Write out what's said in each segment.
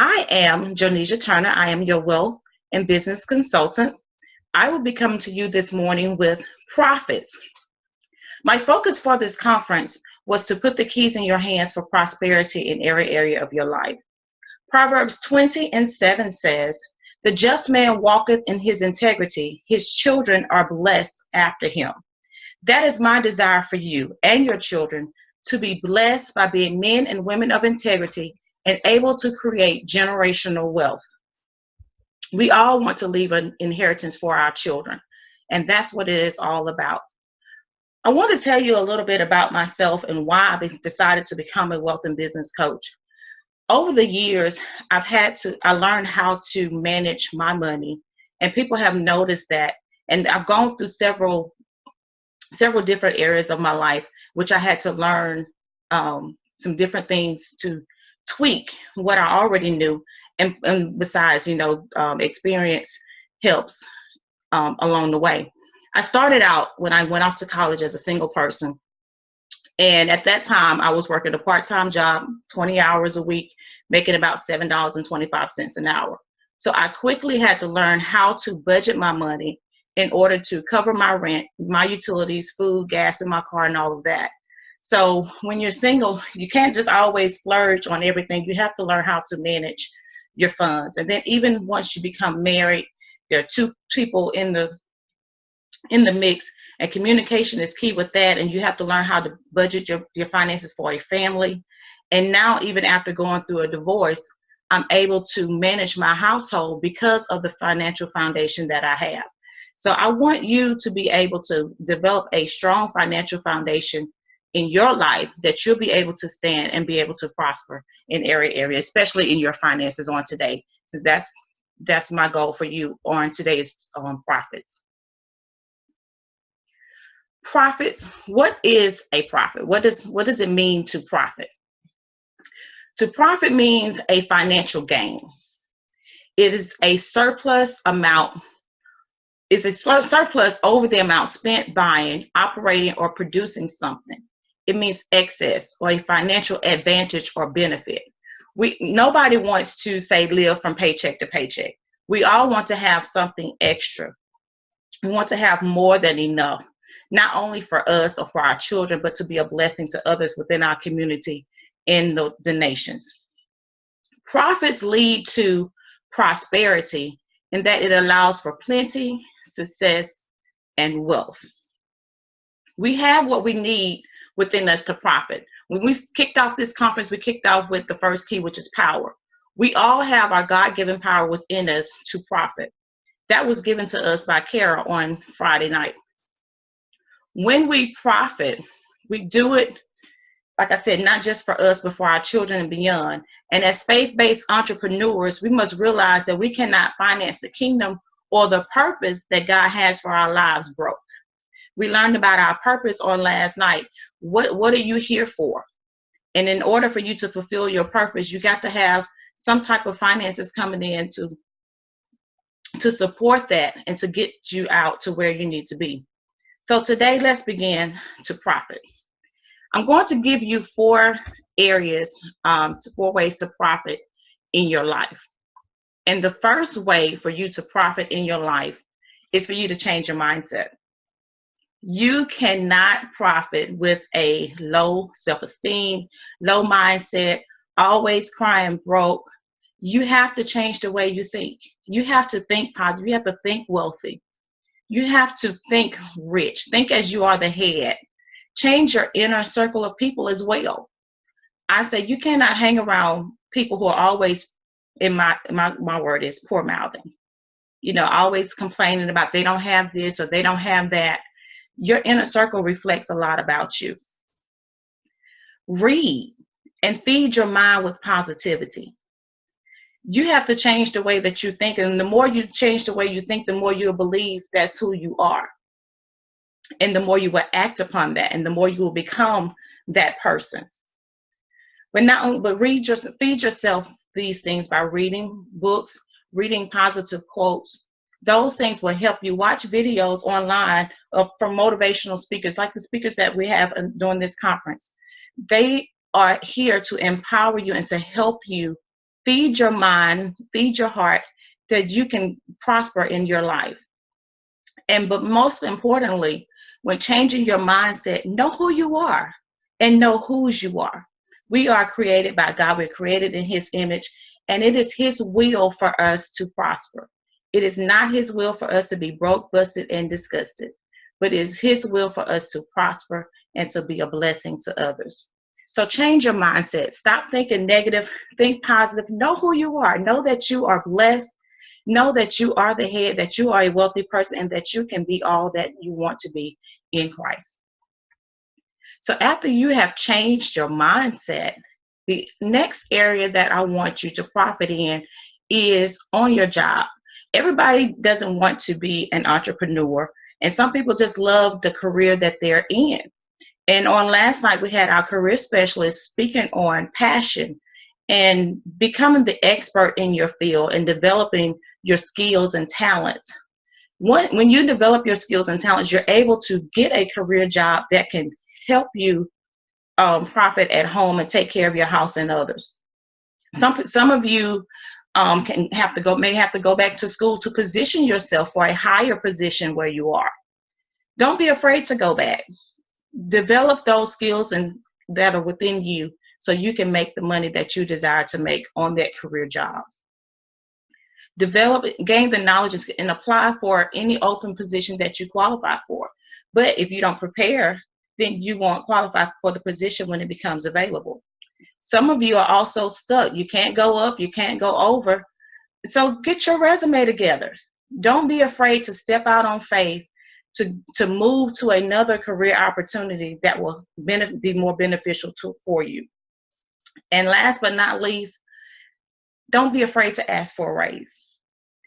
I am Jonesia Turner. I am your wealth and business consultant. I will be coming to you this morning with profits. My focus for this conference was to put the keys in your hands for prosperity in every area of your life. Proverbs 20:7 says, "The just man walketh in his integrity, his children are blessed after him." That is my desire for you and your children, to be blessed by being men and women of integrity and able to create generational wealth. We all want to leave an inheritance for our children, and that's what it is all about. I want to tell you a little bit about myself and why I decided to become a wealth and business coach. Over the years, I learned how to manage my money, and people have noticed that. And I've gone through several different areas of my life, which I had to learn some different things to tweak what I already knew. And besides, experience helps along the way. I started out when I went off to college as a single person. And at that time, I was working a part-time job, 20 hours a week, making about $7.25 an hour. So I quickly had to learn how to budget my money in order to cover my rent, my utilities, food, gas in my car, and all of that. So when you're single, you can't just always splurge on everything. You have to learn how to manage your funds. And then even once you become married, there are two people in the mix, and communication is key with that. And you have to learn how to budget your finances for a family. And now, even after going through a divorce, I'm able to manage my household because of the financial foundation that I have. So I want you to be able to develop a strong financial foundation in your life that you'll be able to stand and be able to prosper in every area, especially in your finances on today, since that's my goal for you on today's profits. Profits. What is a profit? What does it mean to profit? To profit means a financial gain. It is a surplus amount. It's a surplus over the amount spent buying, operating, or producing something. It means excess or a financial advantage or benefit. Nobody wants to say live from paycheck to paycheck. We all want to have something extra. We want to have more than enough, not only for us or for our children, but to be a blessing to others within our community and the nations. Profits lead to prosperity in that it allows for plenty, success, and wealth. We have what we need within us to profit. When we kicked off this conference, we kicked off with the first key, which is power. We all have our God-given power within us to profit. That was given to us by Kara on Friday night. When we profit, we do it, like I said, not just for us, but for our children and beyond. And as faith-based entrepreneurs, we must realize that we cannot finance the kingdom or the purpose that God has for our lives broke. We learned about our purpose on last night. What are you here for? And in order for you to fulfill your purpose, you got to have some type of finances coming in to support that and to get you out to where you need to be. So today, let's begin to profit. I'm going to give you 4 areas, 4 ways to profit in your life. And the first way for you to profit in your life is for you to change your mindset. You cannot profit with a low self-esteem, low mindset, always crying broke. You have to change the way you think. You have to think positive. You have to think wealthy. You have to think rich. Think as you are the head. Change your inner circle of people as well. I say you cannot hang around people who are always, in my word is poor mouthing. Always complaining about they don't have this or they don't have that. Your inner circle reflects a lot about you. Read and feed your mind with positivity. You have to change the way that you think, and the more you change the way you think, the more you'll believe that's who you are. And the more you will act upon that, and the more you will become that person. But feed yourself these things by reading books, reading positive quotes. Those things will help you. Watch videos online from motivational speakers, like the speakers that we have during this conference. They are here to empower you and to help you feed your mind, feed your heart, that you can prosper in your life. But most importantly, when changing your mindset, know who you are and know whose you are. We are created by God. We're created in his image, and it is his will for us to prosper. It is not his will for us to be broke, busted, and disgusted, but it is his will for us to prosper and to be a blessing to others. So change your mindset. Stop thinking negative, think positive. Know who you are. Know that you are blessed. Know that you are the head, that you are a wealthy person, and that you can be all that you want to be in Christ. So after you have changed your mindset, the next area that I want you to profit in is on your job. Everybody doesn't want to be an entrepreneur, and some people just love the career that they're in. And on last night, we had our career specialist speaking on passion and becoming the expert in your field and developing your skills and talents. When you develop your skills and talents, you're able to get a career job that can help you profit at home and take care of your house and others. Some of you may have to go back to school to position yourself for a higher position where you are. Don't be afraid to go back. Develop those skills and that are within you so you can make the money that you desire to make on that career job. Develop, gain the knowledge, and apply for any open position that you qualify for. But if you don't prepare, then you won't qualify for the position when it becomes available. Some of you are also stuck. You can't go up, you can't go over. So get your resume together. Don't be afraid to step out on faith to move to another career opportunity that will be more beneficial for you. And last but not least, don't be afraid to ask for a raise.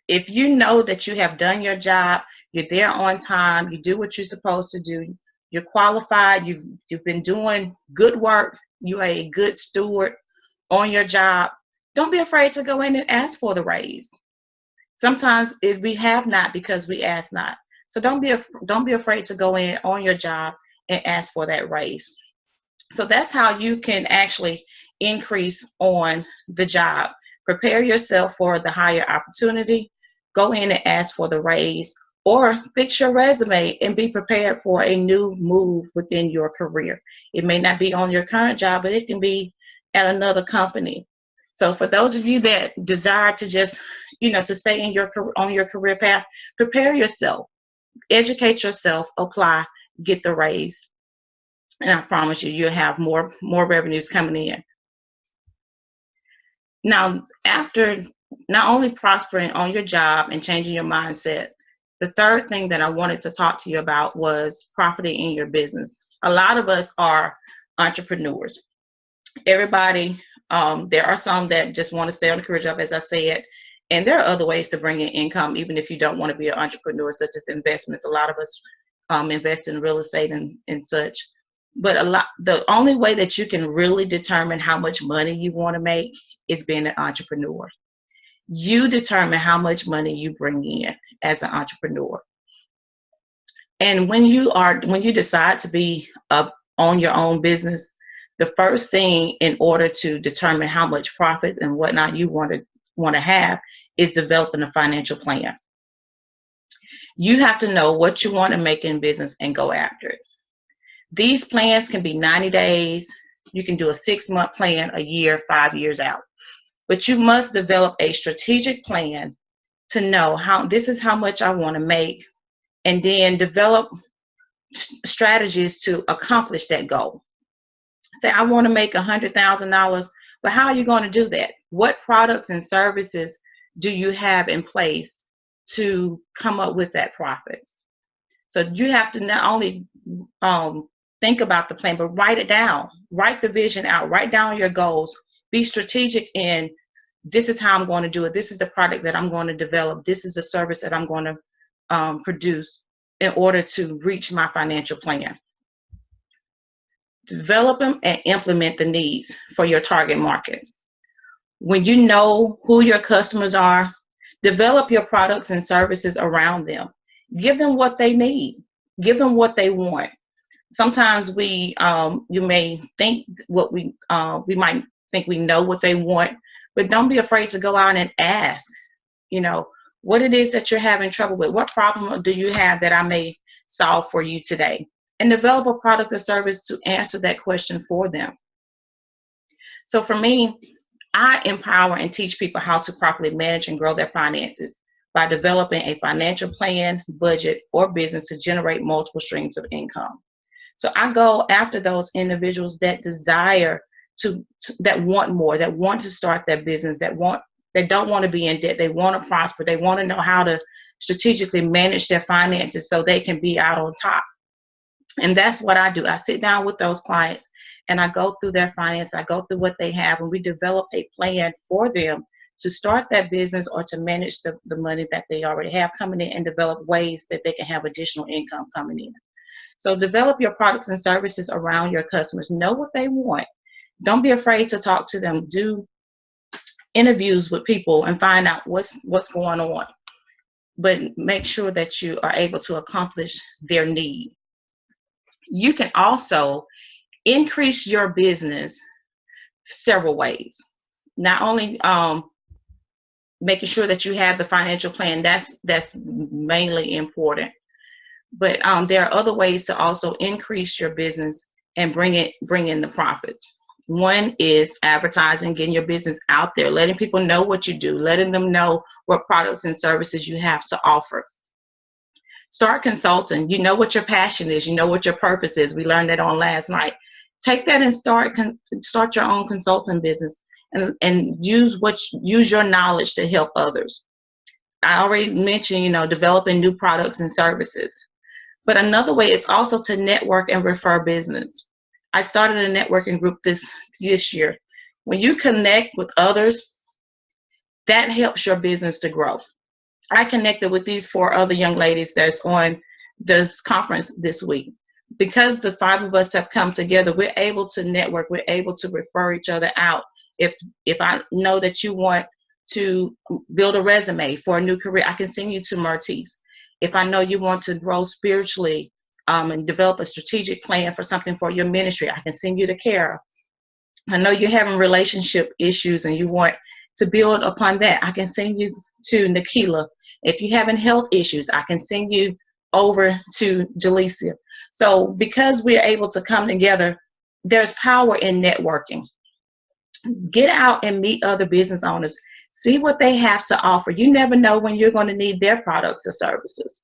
If you know that you have done your job, you're there on time, you do what you're supposed to do, you're qualified, you've been doing good work, you are a good steward on your job, don't be afraid to go in and ask for the raise. Sometimes we have not because we ask not. So don't be afraid to go in on your job and ask for that raise. So that's how you can actually increase on the job. Prepare yourself for the higher opportunity. Go in and ask for the raise, or fix your resume and be prepared for a new move within your career. It may not be on your current job, but it can be at another company. So for those of you that desire to just, to stay on your career path, prepare yourself, educate yourself, apply, get the raise. And I promise you, you'll have more revenues coming in. Now, after not only prospering on your job and changing your mindset, the third thing that I wanted to talk to you about was profiting in your business. A lot of us are entrepreneurs. Everybody, there are some that just want to stay on the career job, as I said, and there are other ways to bring in income, even if you don't want to be an entrepreneur, such as investments. A lot of us invest in real estate and such. But the only way that you can really determine how much money you want to make is being an entrepreneur. You determine how much money you bring in as an entrepreneur. And when you decide to be on your own business, the first thing in order to determine how much profit and whatnot you want to have is developing a financial plan. You have to know what you want to make in business and go after it. These plans can be 90 days. You can do a 6-month plan, a year, 5 years out. But you must develop a strategic plan to know this is how much I want to make, and then develop strategies to accomplish that goal. Say, I want to make $100,000, but how are you going to do that? What products and services do you have in place to come up with that profit? So you have to not only think about the plan, but write it down. Write the vision out. Write down your goals. Be strategic in, this is how I'm going to do it. This is the product that I'm going to develop. This is the service that I'm going to produce in order to reach my financial plan. Develop them and implement the needs for your target market. When you know who your customers are, develop your products and services around them. Give them what they need. Give them what they want. Sometimes you may think we might think we know what they want, But don't be afraid to go out and ask, you know, what it is that you're having trouble with. What problem do you have that I may solve for you today? And develop a product or service to answer that question for them. So for me, I empower and teach people how to properly manage and grow their finances by developing a financial plan, budget, or business to generate multiple streams of income. So I go after those individuals that desire that want more, that want to start their business, they don't want to be in debt, they want to prosper, they want to know how to strategically manage their finances so they can be out on top. And that's what I do. I sit down with those clients and I go through their finance, I go through what they have, and we develop a plan for them to start that business or to manage the money that they already have coming in and develop ways that they can have additional income coming in. So develop your products and services around your customers. Know what they want. Don't be afraid to talk to them. Do interviews with people and find out what's going on. But make sure that you are able to accomplish their need. You can also increase your business several ways. Not only making sure that you have the financial plan, that's mainly important. But there are other ways to also increase your business and bring in the profits. One is advertising, getting your business out there, letting people know what you do, letting them know what products and services you have to offer. Start consulting. You know what your passion is. You know what your purpose is. We learned that on last night. Take that and start your own consulting business and use your knowledge to help others. I already mentioned, developing new products and services. But another way is also to network and refer business. I started a networking group this year. When you connect with others, that helps your business to grow. I connected with these 4 other young ladies that's on this conference this week. Because the 5 of us have come together, we're able to network, we're able to refer each other out. If I know that you want to build a resume for a new career, I can send you to Mertice. If I know you want to grow spiritually and develop a strategic plan for something for your ministry, I can send you to Kara. I know you're having relationship issues and you want to build upon that, I can send you to Nikila. If you're having health issues, I can send you over to Jalecia. So because we're able to come together, there's power in networking. Get out and meet other business owners. See what they have to offer. You never know when you're going to need their products or services.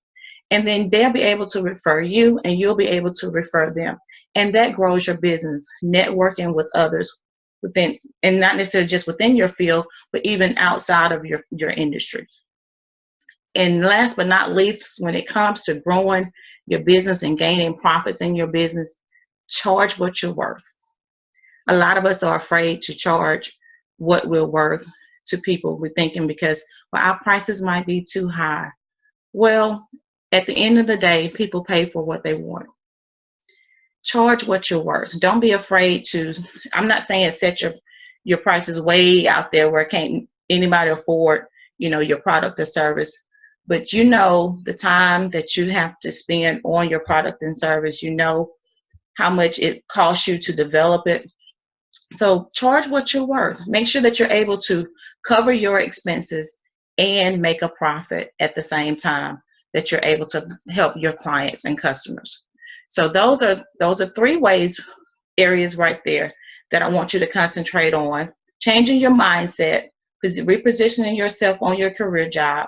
And then they'll be able to refer you and you'll be able to refer them. And that grows your business, networking with others within, and not necessarily just within your field, but even outside of your industry. And last but not least, when it comes to growing your business and gaining profits in your business, charge what you're worth. A lot of us are afraid to charge what we're worth to people. We're thinking because, well, our prices might be too high. Well, at the end of the day, people pay for what they want. Charge what you're worth. Don't be afraid to, I'm not saying set your prices way out there where can't anybody afford, your product or service. But the time that you have to spend on your product and service, how much it costs you to develop it. So charge what you're worth. Make sure that you're able to cover your expenses and make a profit at the same time that you're able to help your clients and customers. So those are 3 areas right there that I want you to concentrate on. Changing your mindset, repositioning yourself on your career job,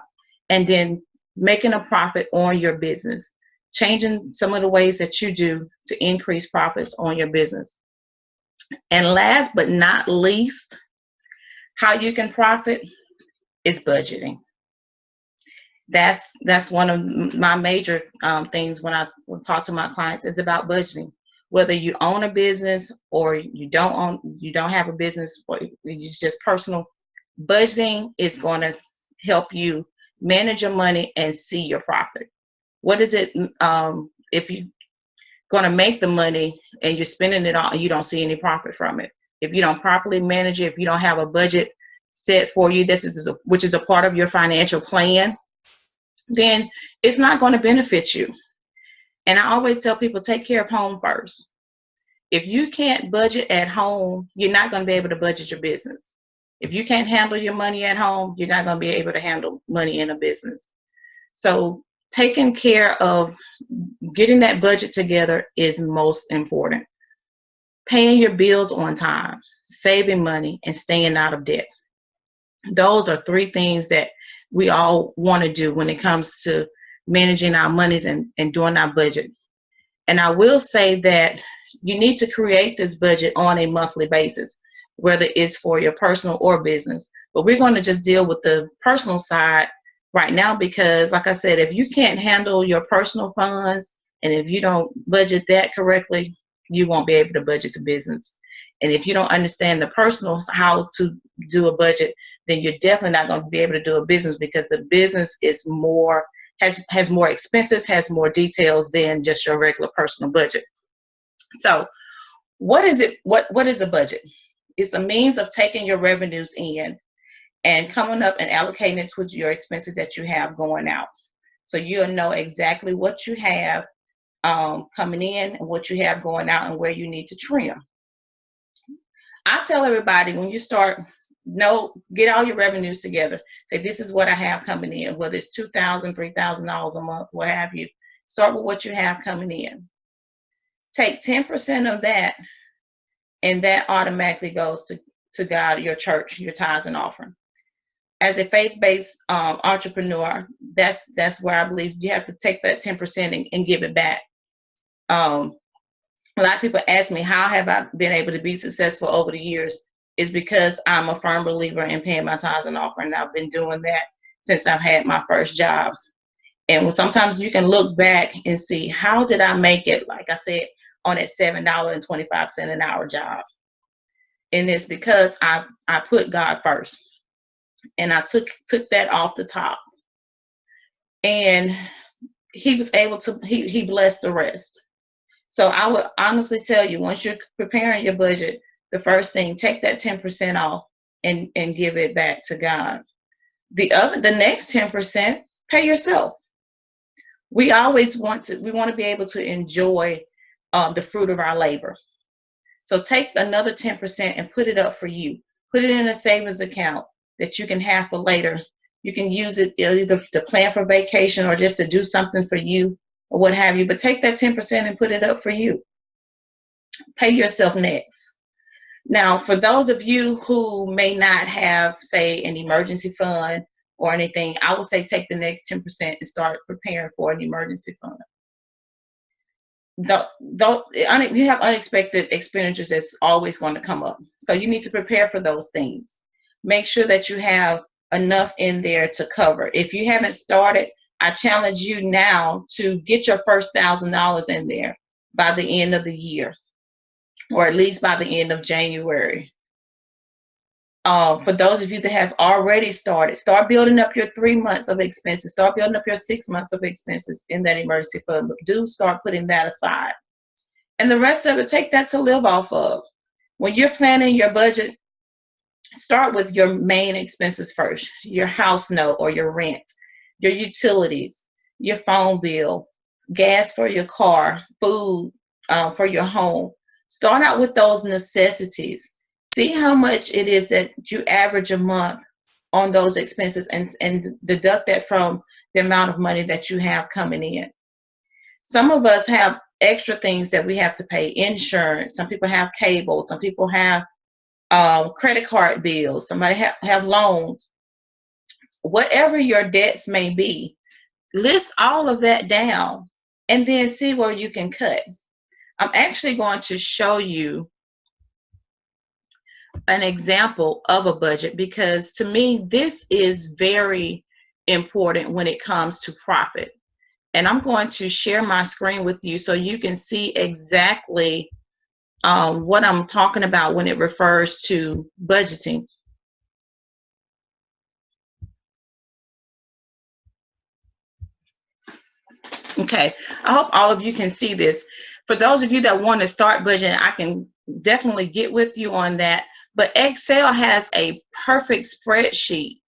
and then making a profit on your business. Changing some of the ways that you do to increase profits on your business. And last but not least, how you can profit is budgeting. That's one of my major things when I talk to my clients. It's about budgeting. Whether you own a business or you don't have a business, or it's just personal, budgeting is going to help you manage your money and see your profit. What is it if you're going to make the money and you're spending it all and you don't see any profit from it? If you don't properly manage it, if you don't have a budget set for you, which is a part of your financial plan, then it's not going to benefit you. And I always tell people, take care of home first. If you can't budget at home, you're not going to be able to budget your business. If you can't handle your money at home, you're not going to be able to handle money in a business. So taking care of getting that budget together is most important. Paying your bills on time, saving money, and staying out of debt. Those are three things that we all want to do when it comes to managing our monies and doing our budget. And I will say that you need to create this budget on a monthly basis, whether it's for your personal or business. But we're going to just deal with the personal side right now because, like I said, if you can't handle your personal funds and if you don't budget that correctly, you won't be able to budget the business. And if you don't understand the personal, how to do a budget, then you're definitely not going to be able to do a business because the business is more, has more expenses, has more details than just your regular personal budget. So what is it? What is a budget? It's a means of taking your revenues in and coming up and allocating it to your expenses that you have going out. So you'll know exactly what you have coming in and what you have going out and where you need to trim. I tell everybody when you start, get all your revenues together. Say, this is what I have coming in, whether it's $2,000, $3,000 a month, what have you. Start with what you have coming in. Take 10% of that, and that automatically goes to God, your church, your tithes and offering. As a faith-based entrepreneur, that's where I believe you have to take that 10% and give it back. A lot of people ask me, how have I been able to be successful over the years? It's because I'm a firm believer in paying my tithes and offering. I've been doing that since I've had my first job. And sometimes you can look back and see, how did I make it, like I said, on that $7.25 an hour job? And it's because I put God first. And I took that off the top. And he was able to, he blessed the rest. So I would honestly tell you, once you're preparing your budget, the first thing, take that 10% off and give it back to God. The next 10%, pay yourself. We always want to be able to enjoy the fruit of our labor. So take another 10% and put it up for you. Put it in a savings account that you can have for later. You can use it either to plan for vacation or just to do something for you or what have you. But take that 10% and put it up for you. Pay yourself next. Now, for those of you who may not have, say, an emergency fund or anything, I would say take the next 10% and start preparing for an emergency fund. You have unexpected expenditures that's always going to come up. So you need to prepare for those things. Make sure that you have enough in there to cover. If you haven't started, I challenge you now to get your first $1,000 in there by the end of the year, or at least by the end of January. For those of you that have already started, start building up your 3 months of expenses. Start building up your 6 months of expenses in that emergency fund. But do start putting that aside. And the rest of it, take that to live off of. When you're planning your budget, start with your main expenses first. Your house note or your rent, your utilities, your phone bill, gas for your car, food for your home. Start out with those necessities. See how much it is that you average a month on those expenses and deduct that from the amount of money that you have coming in. Some of us have extra things that we have to pay, insurance. Some people have cable. Some people have credit card bills. Somebody have loans. Whatever your debts may be, list all of that down and then see where you can cut. I'm actually going to show you an example of a budget because to me this is very important when it comes to profit. And I'm going to share my screen with you so you can see exactly what I'm talking about when it refers to budgeting. Okay, I hope all of you can see this. For those of you that want to start budgeting, I can definitely get with you on that. But Excel has a perfect spreadsheet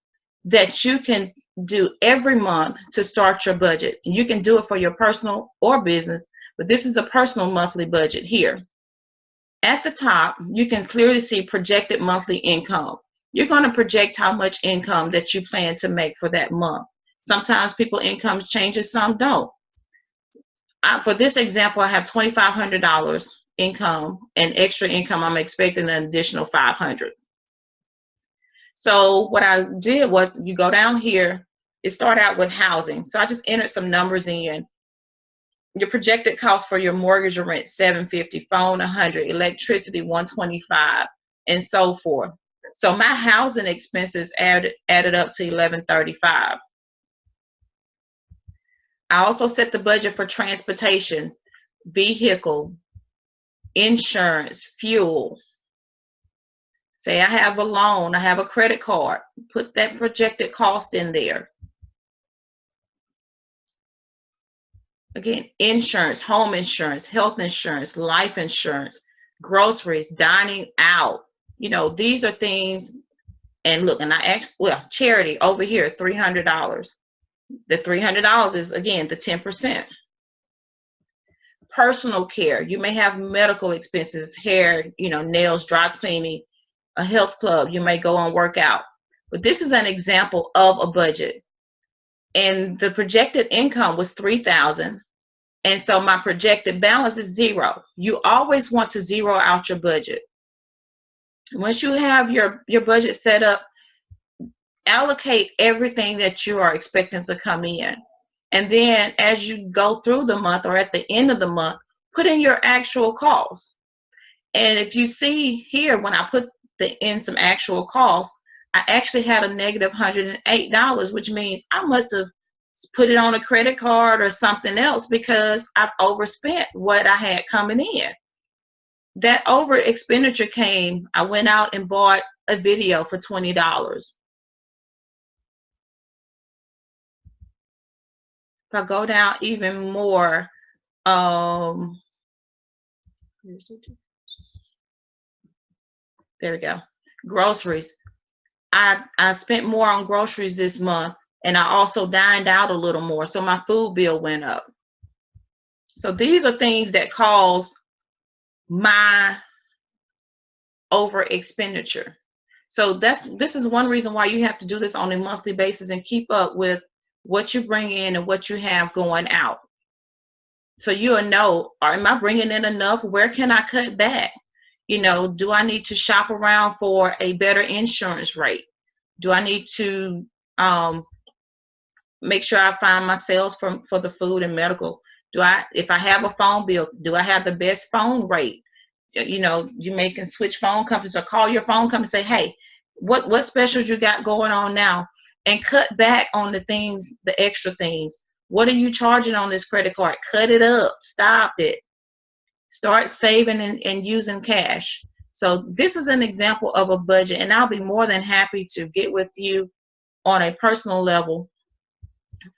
that you can do every month to start your budget. You can do it for your personal or business, but this is a personal monthly budget here. At the top, you can clearly see projected monthly income. you're going to project how much income that you plan to make for that month. Sometimes people income changes, some don't. For this example, I have $2,500 income, and extra income I'm expecting an additional $500. So what I did was, you go down here, it started out with housing. So I just entered some numbers in. Your projected cost for your mortgage or rent, $750, phone $100, electricity $125, and so forth. So my housing expenses added up to $1,135. I also set the budget for transportation, vehicle, insurance, fuel. Say I have a loan, I have a credit card, put that projected cost in there. Again, insurance, home insurance, health insurance, life insurance, groceries, dining out. You know, these are things. And look, and charity over here, $300. The $300 is, again, the 10%. Personal care, you may have medical expenses, hair, nails, dry cleaning, a health club, you may go and work out. But this is an example of a budget. And the projected income was $3,000. And so my projected balance is $0. You always want to zero out your budget. Once you have your budget set up, allocate everything that you are expecting to come in. And then as you go through the month or at the end of the month, put in your actual costs. And if you see here, when I put in some actual costs, I actually had a negative $108, which means I must have put it on a credit card or something else, because I've overspent what I had coming in. That over expenditure came, I went out and bought a video for $20. If I go down even more, there we go. Groceries. I spent more on groceries this month, and I also dined out a little more, so my food bill went up. So these are things that cause my over expenditure. So this is one reason why you have to do this on a monthly basis and keep up with what you bring in and what you have going out. So you'll know, am I bringing in enough? Where can I cut back? Do I need to shop around for a better insurance rate? Do I need to make sure I find my sales for the food and medical? If I have a phone bill, do I have the best phone rate? You may can switch phone companies or call your phone company and say, hey, what specials you got going on now? And cut back on the things, the extra things. What are you charging on this credit card? Cut it up. Stop it. Start saving and using cash. So this is an example of a budget, and I'll be more than happy to get with you on a personal level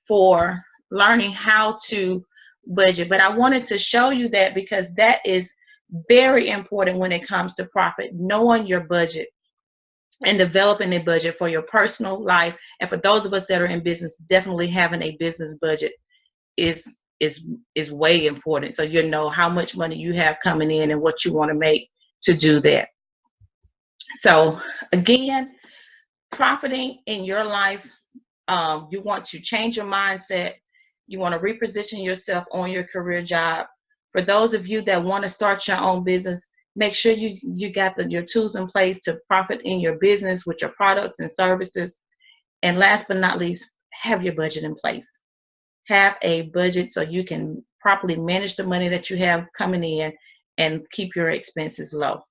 for learning how to budget. But I wanted to show you that because that is very important when it comes to profit, knowing your budget and developing a budget for your personal life. And for those of us that are in business, definitely having a business budget is way important. So you know how much money you have coming in and what you want to make to do that. So again, profiting in your life, you want to change your mindset. You want to reposition yourself on your career job. For those of you that want to start your own business, make sure you got your tools in place to profit in your business with your products and services. And last but not least, have your budget in place. Have a budget so you can properly manage the money that you have coming in and keep your expenses low.